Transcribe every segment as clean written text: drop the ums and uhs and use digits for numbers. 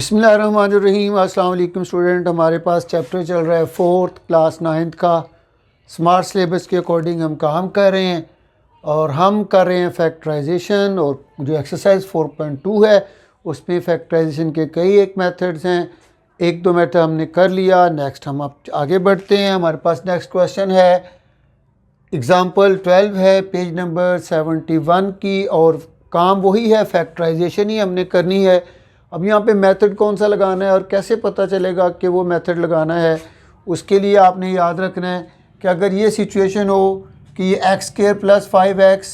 बिस्मिल्लाहिर्रहमानिर्रहीम। अस्सलाम वालेकुम स्टूडेंट। हमारे पास चैप्टर चल रहा है 4th क्लास 9th का। स्मार्ट सिलेबस के अकॉर्डिंग हम काम कर रहे हैं और हम कर रहे हैं फैक्टराइजेशन। और जो एक्सरसाइज 4.2 है उसमें फैक्टराइजेशन के कई एक मेथड्स हैं। एक दो मेथड हमने कर लिया। नेक्स्ट हम अब आगे बढ़ते हैं। हमारे पास नेक्स्ट क्वेश्चन है एग्ज़ाम्पल 12 है पेज नंबर 71 की, और काम वही है, फैक्टराइजेशन ही हमने करनी है। अब यहाँ पे मेथड कौन सा लगाना है और कैसे पता चलेगा कि वो मेथड लगाना है, उसके लिए आपने याद रखना है कि अगर ये सिचुएशन हो कि ये एक्स स्क्वायर प्लस 5x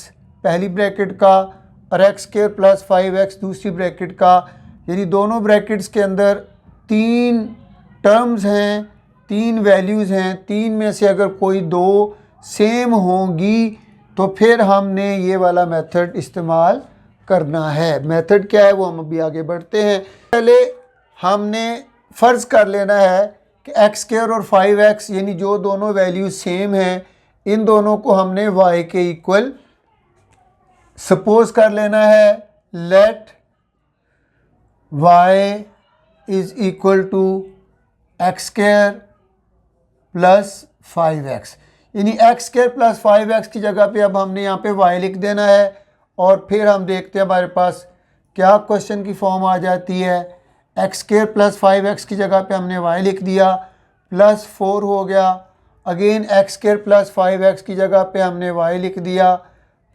पहली ब्रैकेट का और एक्स स्क्वायर प्लस 5x दूसरी ब्रैकेट का, यानी दोनों ब्रैकेट्स के अंदर तीन टर्म्स हैं, तीन वैल्यूज़ हैं, तीन में से अगर कोई दो सेम होंगी तो फिर हमने ये वाला मेथड इस्तेमाल करना है। मेथड क्या है वो हम अभी आगे बढ़ते हैं। पहले हमने फ़र्ज़ कर लेना है कि एक्स स्क्वायर और 5x यानी जो दोनों वैल्यू सेम हैं, इन दोनों को हमने y के इक्वल सपोज कर लेना है। Let y is equal to X square plus 5x, यानी एक्स स्क्वायर प्लस 5x की जगह पे अब हमने यहाँ पे y लिख देना है। और फिर हम देखते हैं हमारे पास क्या क्वेश्चन की फॉर्म आ जाती है। एक्स स्क्वायर प्लस 5x की जगह पे हमने y लिख दिया, प्लस 4 हो गया। Again x square plus 5x की जगह पे हमने y लिख दिया,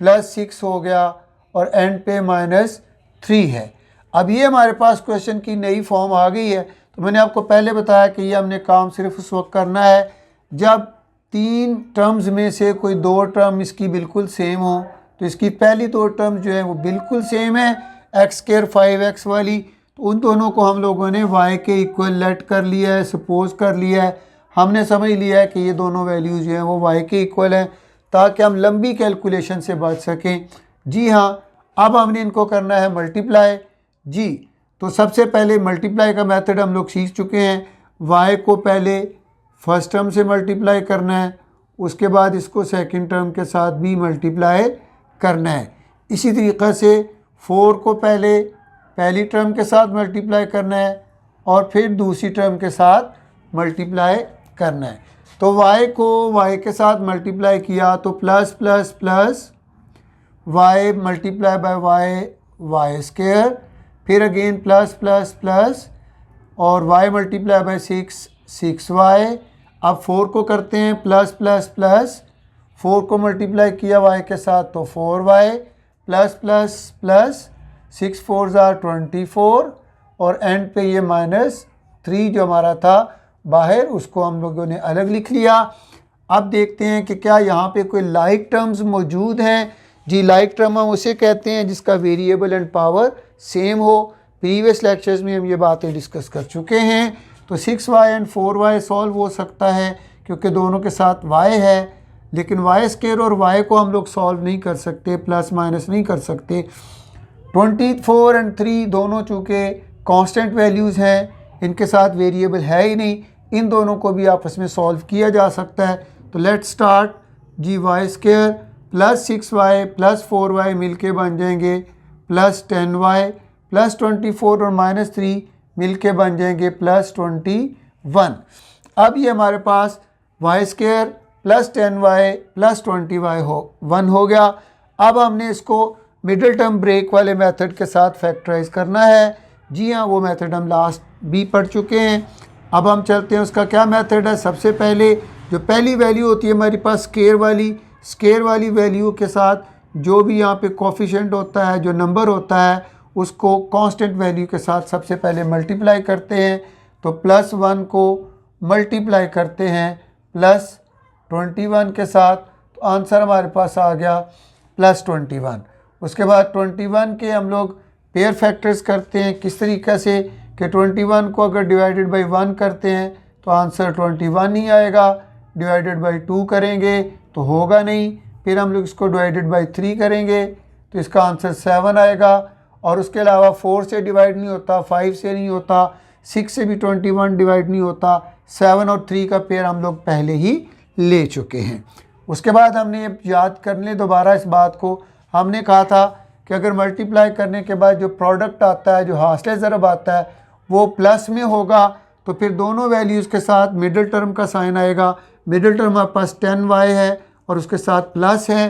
प्लस 6 हो गया, और एंड पे -3 है। अब ये हमारे पास क्वेश्चन की नई फॉर्म आ गई है। तो मैंने आपको पहले बताया कि ये हमने काम सिर्फ उस वक्त करना है जब तीन टर्म्स में से कोई दो टर्म इसकी बिल्कुल सेम हो। तो इसकी पहली दो टर्म जो है वो बिल्कुल सेम है, एक्स स्क्वायर 5x वाली, तो उन दोनों को हम लोगों ने y के इक्वल लेट कर लिया है, सपोज कर लिया है। हमने समझ लिया है कि ये दोनों वैल्यूज़ जो हैं वो y के इक्वल हैं ताकि हम लंबी कैलकुलेशन से बच सकें। जी हाँ, अब हमने इनको करना है मल्टीप्लाई। जी, तो सबसे पहले मल्टीप्लाई का मेथड हम लोग सीख चुके हैं। y को पहले फर्स्ट टर्म से मल्टीप्लाई करना है, उसके बाद इसको सेकंड टर्म के साथ भी मल्टीप्लाई करना है। इसी तरीक़े से 4 को पहले पहली टर्म के साथ मल्टीप्लाई करना है और फिर दूसरी टर्म के साथ मल्टीप्लाई करना है। तो y को y के साथ मल्टीप्लाई किया तो plus plus plus y multiply by y square, फिर अगेन प्लस प्लस प्लस और y मल्टीप्लाई बाय 6y। अब 4 को करते हैं प्लस प्लस प्लस, 4 को मल्टीप्लाई किया y के साथ तो 4y, प्लस प्लस प्लस 6 4 24, और एंड पे ये -3 जो हमारा था बाहर, उसको हम लोगों ने अलग लिख लिया। अब देखते हैं कि क्या यहाँ पे कोई लाइक टर्म्स मौजूद हैं। जी, लाइक टर्म हम उसे कहते हैं जिसका वेरिएबल एंड पावर सेम हो। प्रीवियस लेक्चर्स में हम ये बातें डिस्कस कर चुके हैं। तो 6y एंड 4y सॉल्व हो सकता है क्योंकि दोनों के साथ y है, लेकिन y स्क्वायर और y को हम लोग सॉल्व नहीं कर सकते, प्लस माइनस नहीं कर सकते। 24 एंड 3 दोनों चूँकि कांस्टेंट वैल्यूज़ हैं, इनके साथ वेरिएबल है ही नहीं, इन दोनों को भी आपस में सॉल्व किया जा सकता है। तो लेट्स स्टार्ट। जी, y square plus 6y plus 4y मिल के बन जाएंगे प्लस 10y, प्लस 24 और -3 मिल के बन जाएंगे प्लस 21। अब ये हमारे पास y square plus 10y plus 21 हो गया। अब हमने इसको मिडिल टर्म ब्रेक वाले मेथड के साथ फैक्टराइज करना है। जी हाँ, वो मेथड हम लास्ट भी पढ़ चुके हैं। अब हम चलते हैं उसका क्या मेथड है। सबसे पहले जो पहली वैल्यू होती है हमारे पास स्केयर वाली वैल्यू के साथ जो भी यहाँ पे कोफिशिएंट होता है, जो नंबर होता है, उसको कांस्टेंट वैल्यू के साथ सबसे पहले मल्टीप्लाई करते हैं। तो प्लस 1 को मल्टीप्लाई करते हैं प्लस 21 के साथ, तो आंसर हमारे पास आ गया प्लस 21। उसके बाद 21 के हम लोग पेयर फैक्टर्स करते हैं। किस तरीक़े से कि 21 को अगर डिवाइडेड बाई 1 करते हैं तो आंसर 21 नहीं आएगा, डिवाइडेड बाई 2 करेंगे तो होगा नहीं, फिर हम लोग इसको डिवाइडेड बाई 3 करेंगे तो इसका आंसर 7 आएगा। और उसके अलावा 4 से डिवाइड नहीं होता, 5 से नहीं होता, 6 से भी 21 डिवाइड नहीं होता। 7 और 3 का पेयर हम लोग पहले ही ले चुके हैं। उसके बाद हमने ये याद कर लें दोबारा इस बात को, हमने कहा था कि अगर मल्टीप्लाई करने के बाद जो प्रोडक्ट आता है, जो हासिल ज़रब आता है, वो प्लस में होगा तो फिर दोनों वैल्यूज़ के साथ मिडिल टर्म का साइन आएगा। मिडिल टर्म हमारे पास 10y है और उसके साथ प्लस है,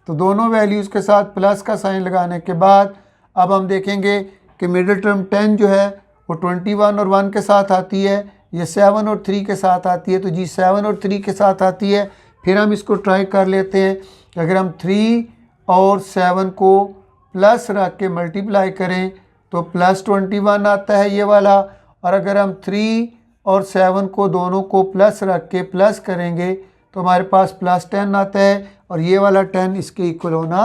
तो दोनों वैल्यूज़ के साथ प्लस का साइन लगाने के बाद अब हम देखेंगे कि मिडिल टर्म 10 जो है वो 21 और 1 के साथ आती है, ये 7 और 3 के साथ आती है। तो जी 7 और 3 के साथ आती है। फिर हम इसको ट्राई कर लेते हैं कि अगर हम 3 और 7 को प्लस रख के मल्टीप्लाई करें तो प्लस 21 आता है ये वाला, और अगर हम 3 और 7 को दोनों को प्लस रख के प्लस करेंगे तो हमारे पास प्लस 10 आता है, और ये वाला 10 इसके इक्वल होना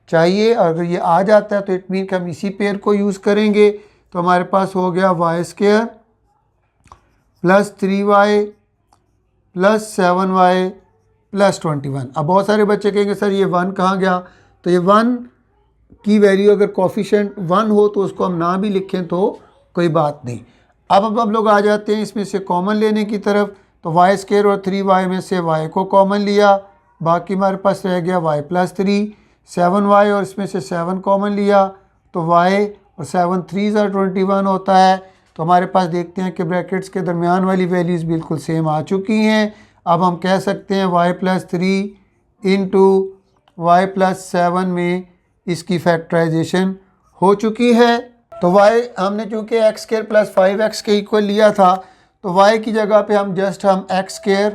चाहिए। और अगर ये आ जाता है तो इट मीन कि हम इसी पेयर को यूज़ करेंगे। तो हमारे पास हो गया y² plus 3y plus 7y plus 21। अब बहुत सारे बच्चे कहेंगे सर ये 1 कहाँ गया, तो ये 1 की वैल्यू अगर कोफिशिएंट 1 हो तो उसको हम ना भी लिखें तो कोई बात नहीं। अब लोग आ जाते हैं इसमें से कॉमन लेने की तरफ। तो y² और 3y में से y को कॉमन लिया, बाकी हमारे पास रह गया y प्लस 3, 7y और इसमें से 7 कॉमन लिया तो y और 7 3 21 होता है। तो हमारे पास देखते हैं कि ब्रैकेट्स के दरमियान वाली वैल्यूज़ बिल्कुल सेम आ चुकी हैं। अब हम कह सकते हैं y plus 3 into y plus 7 में इसकी फैक्टराइजेशन हो चुकी है। तो y हमने चूँकि x² प्लस 5x के इक्वल लिया था तो y की जगह पे हम x²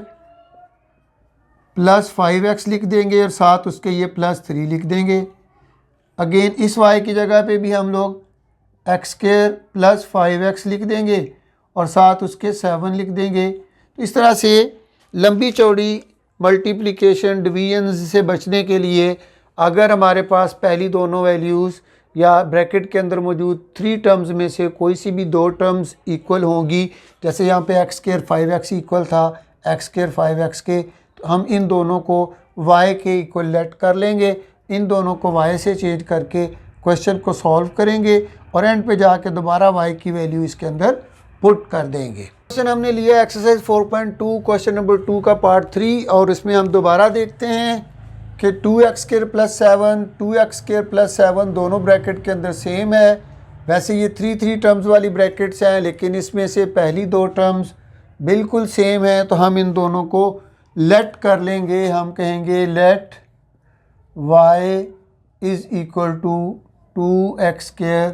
प्लस 5x लिख देंगे और साथ उसके ये प्लस 3 लिख देंगे। अगेन इस y की जगह पे भी हम लोग x² प्लस 5x लिख देंगे और साथ उसके 7 लिख देंगे। तो इस तरह से लंबी चौड़ी मल्टीप्लिकेशन डिवीजन से बचने के लिए अगर हमारे पास पहली दोनों वैल्यूज़ या ब्रैकेट के अंदर मौजूद 3 टर्म्स में से कोई सी भी 2 टर्म्स इक्वल होंगी, जैसे यहाँ पे x² 5x इक्वल था x² 5x के, तो हम इन दोनों को y के इक्वल लेट कर लेंगे, इन दोनों को y से चेंज करके क्वेश्चन को सॉल्व करेंगे और एंड पे जाके दोबारा y की वैल्यू इसके अंदर पुट कर देंगे। क्वेश्चन हमने लिया एक्सरसाइज 4.2 क्वेश्चन नंबर 2 का पार्ट 3, और इसमें हम दोबारा देखते हैं कि 2x² प्लस 7 2x² प्लस 7 दोनों ब्रैकेट के अंदर सेम है। वैसे ये 3 टर्म्स वाली ब्रैकेट्स हैं, लेकिन इसमें से पहली 2 टर्म्स बिल्कुल सेम है, तो हम इन दोनों को लेट कर लेंगे। हम कहेंगे let y is equal to 2x²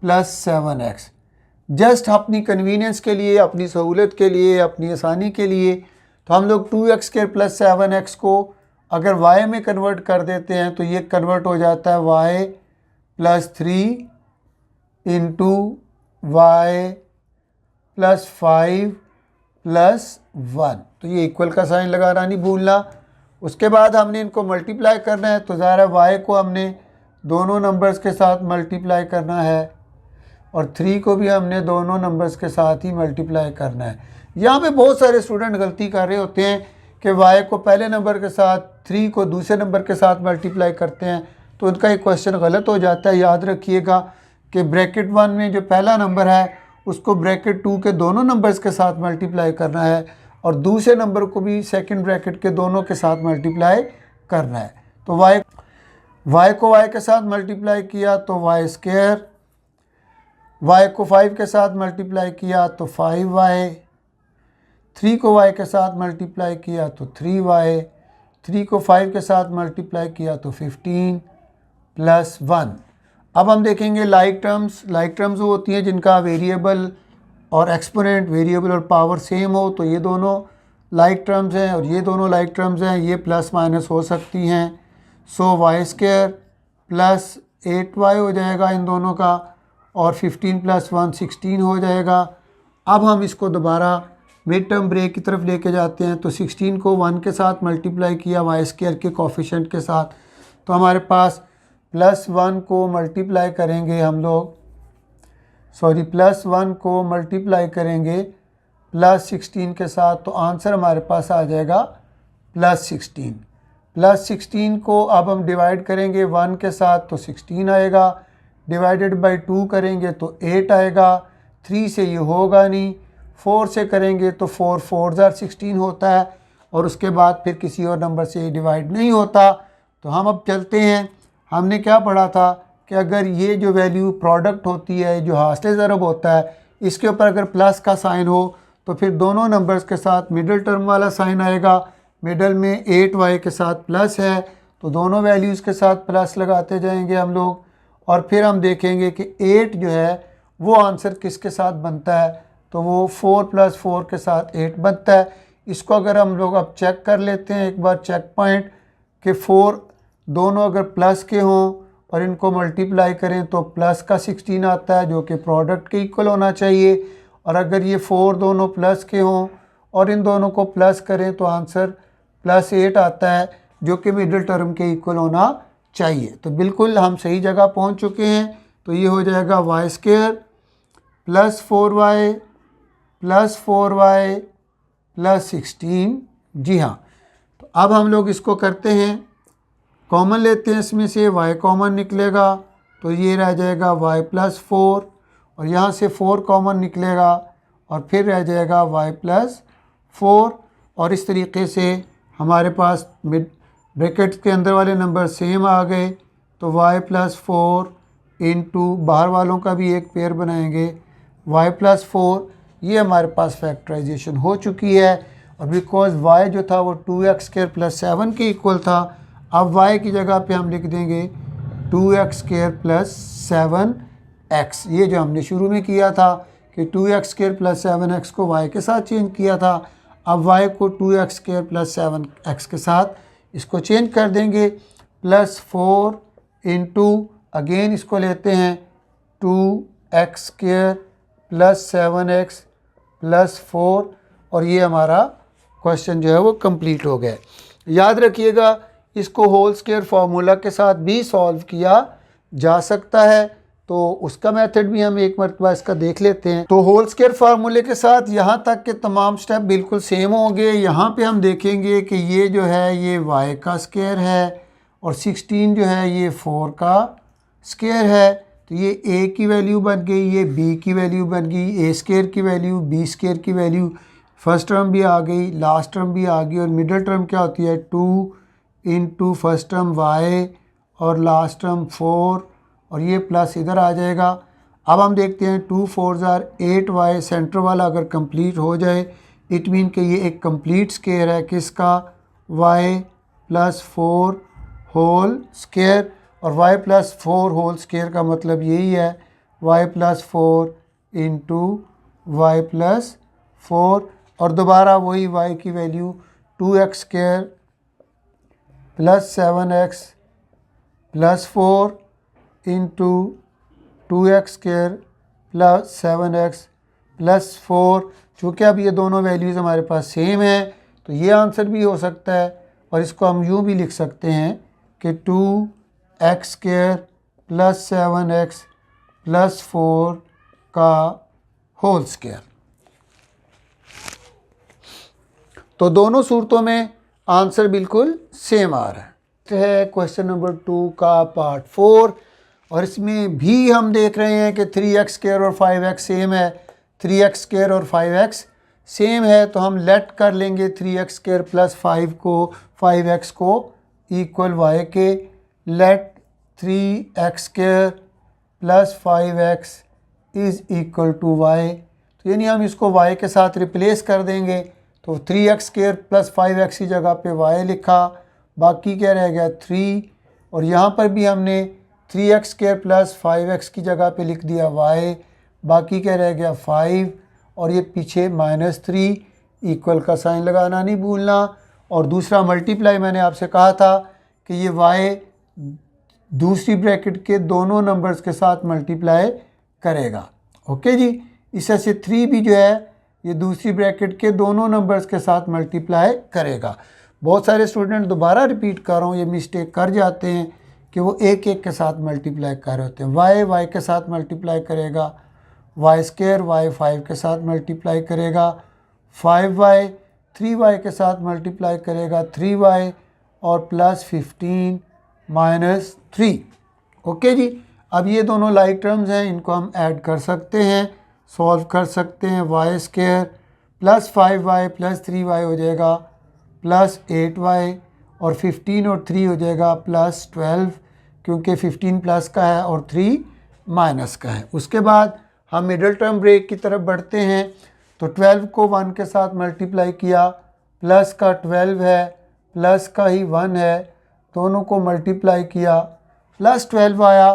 plus 7x। Just अपनी कन्वीनियंस के लिए, अपनी सहूलत के लिए, अपनी आसानी के लिए, तो हम लोग 2x² प्लस 7x को अगर y में कन्वर्ट कर देते हैं तो ये कन्वर्ट हो जाता है y plus 3 into y plus 5 plus 1। तो ये इक्वल का साइन लगाना नहीं भूलना। उसके बाद हमने इनको मल्टीप्लाई करना है, तो ज़ाहिर है y को हमने दोनों नंबर्स के साथ मल्टीप्लाई करना है और 3 को भी हमने दोनों नंबर्स के साथ ही मल्टीप्लाई करना है। यहाँ पे बहुत सारे स्टूडेंट गलती कर रहे होते हैं कि y को पहले नंबर के साथ 3 को दूसरे नंबर के साथ मल्टीप्लाई करते हैं, तो उनका ये क्वेश्चन गलत हो जाता है। याद रखिएगा कि ब्रैकेट 1 में जो पहला नंबर है उसको ब्रैकेट 2 के दोनों नंबर्स के साथ मल्टीप्लाई करना है और दूसरे नंबर को भी सेकंड ब्रैकेट के दोनों के साथ मल्टीप्लाई करना है। तो y को y के साथ मल्टीप्लाई किया तो y², y को 5 के साथ मल्टीप्लाई किया तो 5y, 3 को y के साथ मल्टीप्लाई किया तो 3y, 3 को 5 के साथ मल्टीप्लाई किया तो 15 प्लस 1। अब हम देखेंगे लाइक टर्म्स वो होती हैं जिनका वेरिएबल और एक्सपोनेंट, वेरिएबल और पावर सेम हो, तो ये दोनों लाइक टर्म्स हैं और ये दोनों लाइक टर्म्स हैं, ये प्लस माइनस हो सकती हैं। सो y² प्लस 8y हो जाएगा इन दोनों का, और 15 प्लस 1 16 हो जाएगा। अब हम इसको दोबारा मिड टर्म ब्रेक की तरफ लेके जाते हैं, तो 16 को 1 के साथ मल्टीप्लाई किया y² के कोफिशिएंट के साथ, तो हमारे पास प्लस 1 को मल्टीप्लाई करेंगे हम लोग, प्लस 1 को मल्टीप्लाई करेंगे प्लस 16 के साथ, तो आंसर हमारे पास आ जाएगा प्लस 16। प्लस 16 को अब हम डिवाइड करेंगे 1 के साथ तो 16 आएगा, डिवाइडेड बाई 2 करेंगे तो 8 आएगा, 3 से ये होगा नहीं, 4 से करेंगे तो 4 4 16 होता है और उसके बाद फिर किसी और नंबर से ये डिवाइड नहीं होता। तो हम अब चलते हैं, हमने क्या पढ़ा था कि अगर ये जो वैल्यू प्रोडक्ट होती है, जो हासिल ज़रब होता है, इसके ऊपर अगर प्लस का साइन हो तो फिर दोनों नंबर्स के साथ मिडिल टर्म वाला साइन आएगा। मिडल में 8y के साथ प्लस है तो दोनों वैल्यूज़ के साथ प्लस लगाते जाएंगे हम लोग, और फिर हम देखेंगे कि 8 जो है वो आंसर किसके साथ बनता है, तो वो 4 + 4 के साथ 8 बनता है। इसको अगर हम लोग अब चेक कर लेते हैं एक बार चेक पॉइंट कि 4 दोनों अगर प्लस के हों और इनको मल्टीप्लाई करें तो प्लस का 16 आता है जो कि प्रोडक्ट के इक्वल होना चाहिए, और अगर ये 4 दोनों प्लस के हों और इन दोनों को प्लस करें तो आंसर +8 आता है जो कि मिडिल टर्म के इक्वल होना चाहिए। तो बिल्कुल हम सही जगह पहुंच चुके हैं। तो ये हो जाएगा y² + 4y + 4y + 16। जी हाँ, तो अब हम लोग इसको करते हैं, कॉमन लेते हैं, इसमें से y कॉमन निकलेगा तो ये रह जाएगा y + 4, और यहाँ से 4 कॉमन निकलेगा और फिर रह जाएगा y + 4, और इस तरीके से हमारे पास मिड ब्रैकेट्स के अंदर वाले नंबर सेम आ गए। तो y + 4 इंटू बाहर वालों का भी एक पेयर बनाएंगे y + 4, ये हमारे पास फैक्टराइजेशन हो चुकी है। और बिकॉज y जो था वो 2x² + 7 के इक्वल था, अब y की जगह पे हम लिख देंगे 2x² + 7x। ये जो हमने शुरू में किया था कि 2x² + 7x को y के साथ चेंज किया था, अब y को 2x² + 7x के साथ इसको चेंज कर देंगे। +4 इंटू अगेन इसको लेते हैं 2x² + 7x + 4, और ये हमारा क्वेश्चन जो है वो कंप्लीट हो गया। याद रखिएगा इसको होल स्क्वायर फार्मूला के साथ भी सॉल्व किया जा सकता है, तो उसका मेथड भी हम एक मरतबा इसका देख लेते हैं। तो होल स्क्वायर फार्मूले के साथ यहाँ तक के तमाम स्टेप बिल्कुल सेम होंगे। यहाँ पे हम देखेंगे कि ये जो है ये y का स्क्वायर है और 16 जो है ये 4 का स्क्वायर है। तो ये a की वैल्यू बन गई, ये b की वैल्यू बन गई, a² की वैल्यू, b² की वैल्यू, फर्स्ट टर्म भी आ गई, लास्ट टर्म भी आ गई, और मिडिल टर्म क्या होती है 2 इंटू फर्स्ट टर्म y और लास्ट टर्म 4, और ये प्लस इधर आ जाएगा। अब हम देखते हैं 2 4s are 8y, सेंटर वाला अगर कंप्लीट हो जाए इट मीन कि ये एक कंप्लीट स्क्वायर है किसका, y + 4 होल स्क्वायर, और y + 4 होल स्क्वायर का मतलब यही है y + 4 इंटू y + 4, और दोबारा वही y की value 2x² + 7x + 4 into 2x² + 7x + 4। चूँकि अब ये दोनों वैल्यूज़ हमारे पास सेम है तो ये आंसर भी हो सकता है, और इसको हम यूँ भी लिख सकते हैं कि 2x² + 7x + 4 का होल स्क्वायर। तो दोनों सूरतों में आंसर बिल्कुल सेम आ रहा है। क्वेश्चन नंबर 2 का पार्ट 4, और इसमें भी हम देख रहे हैं कि 3x² और 5x सेम है, 3x² और 5x सेम है, तो हम लेट कर लेंगे 3x² + 5x को इक्वल y के। Let 3x² + 5x is equal to y, तो यानी हम इसको y के साथ रिप्लेस कर देंगे। तो 3x² + 5x की जगह पे y लिखा, बाकी क्या रह गया 3, और यहाँ पर भी हमने 3x² + 5x की जगह पे लिख दिया y, बाकी क्या रह गया 5, और ये पीछे -3 इक्वल का साइन लगाना नहीं भूलना। और दूसरा मल्टीप्लाई मैंने आपसे कहा था कि ये y दूसरी ब्रैकेट के दोनों नंबर्स के साथ मल्टीप्लाई करेगा। ओके जी, इस से 3 भी जो है ये दूसरी ब्रैकेट के दोनों नंबर्स के साथ मल्टीप्लाई करेगा। बहुत सारे स्टूडेंट, दोबारा रिपीट कर रहा हूँ, ये मिस्टेक कर जाते हैं कि वो एक के साथ मल्टीप्लाई कर रहे होते हैं। y के साथ मल्टीप्लाई करेगा, y² y 5 के साथ मल्टीप्लाई करेगा, 5y 3y के साथ मल्टीप्लाई करेगा 3y, और +15 -3। ओके जी, अब ये दोनों लाइक टर्म्स हैं, इनको हम ऐड कर सकते हैं, सॉल्व कर सकते हैं। y² + 5y + 3y हो जाएगा +8y, और 15 और 3 हो जाएगा +12, क्योंकि 15 प्लस का है और 3 माइनस का है। उसके बाद हम मिडिल टर्म ब्रेक की तरफ बढ़ते हैं। तो 12 को 1 के साथ मल्टीप्लाई किया, प्लस का 12 है, प्लस का ही 1 है, दोनों को मल्टीप्लाई किया, प्लस 12 आया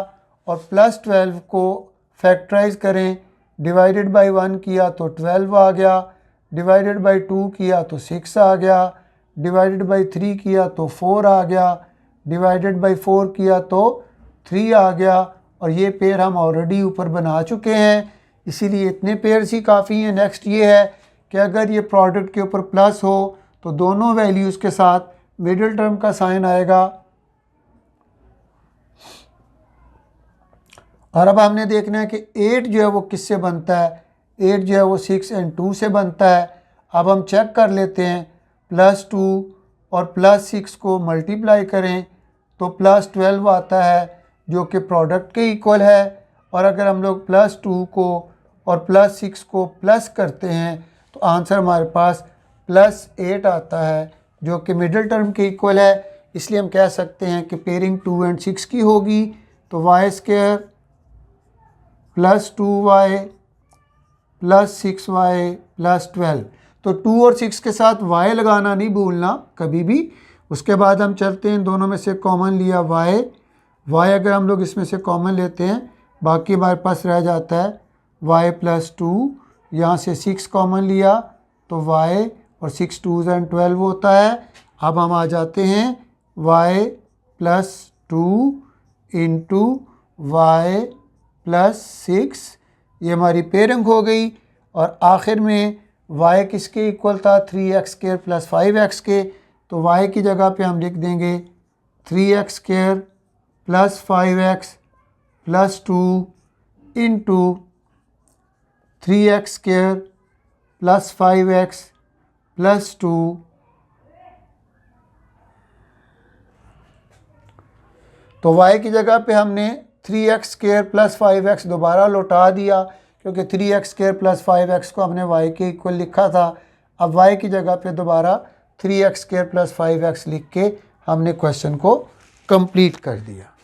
और प्लस 12 को फैक्टराइज करें, डिवाइडेड बाई 1 किया तो 12 आ गया, डिवाइडेड बाई 2 किया तो 6 आ गया, डिवाइडेड बाई 3 किया तो 4 आ गया, डिवाइडेड बाई 4 किया तो 3 आ गया। और ये पेयर हम ऑलरेडी ऊपर बना चुके हैं, इसीलिए इतने पेयर्स ही काफ़ी हैं। नेक्स्ट ये है कि अगर ये प्रोडक्ट के ऊपर प्लस हो तो दोनों वैल्यूज़ के साथ मिडिल टर्म का साइन आएगा। और अब हमने देखना है कि 8 जो है वो किससे बनता है। 8 जो है वो 6 और 2 से बनता है। अब हम चेक कर लेते हैं, +2 और +6 को मल्टीप्लाई करें तो +12 आता है जो कि प्रोडक्ट के इक्वल है। और अगर हम लोग +2 को और +6 को प्लस करते हैं तो आंसर हमारे पास +8 आता है जो कि मिडिल टर्म के इक्वल है। इसलिए हम कह सकते हैं कि पेयरिंग 2 और 6 की होगी। तो y² + 2y + 6y + 12। तो 2 और 6 के साथ y लगाना नहीं भूलना कभी भी। उसके बाद हम चलते हैं, दोनों में से कॉमन लिया y अगर हम लोग इसमें से कॉमन लेते हैं, बाकी हमारे पास रह जाता है y + 2। यहाँ से 6 कॉमन लिया तो y और 6 2s and 12 होता है। अब हम आ जाते हैं y + 2 × y + 6, ये हमारी पेयरिंग हो गई। और आखिर में y किसके इक्वल था, 3x² + 5x के। तो y की जगह पे हम लिख देंगे 3x² + 5x + 2 × 3x² + 5x + 2। तो y की जगह पे हमने 3x² + 5x दोबारा लौटा दिया, क्योंकि 3x² + 5x को हमने y के इक्वल लिखा था। अब y की जगह पे दोबारा 3x² + 5x लिख के हमने क्वेश्चन को कंप्लीट कर दिया।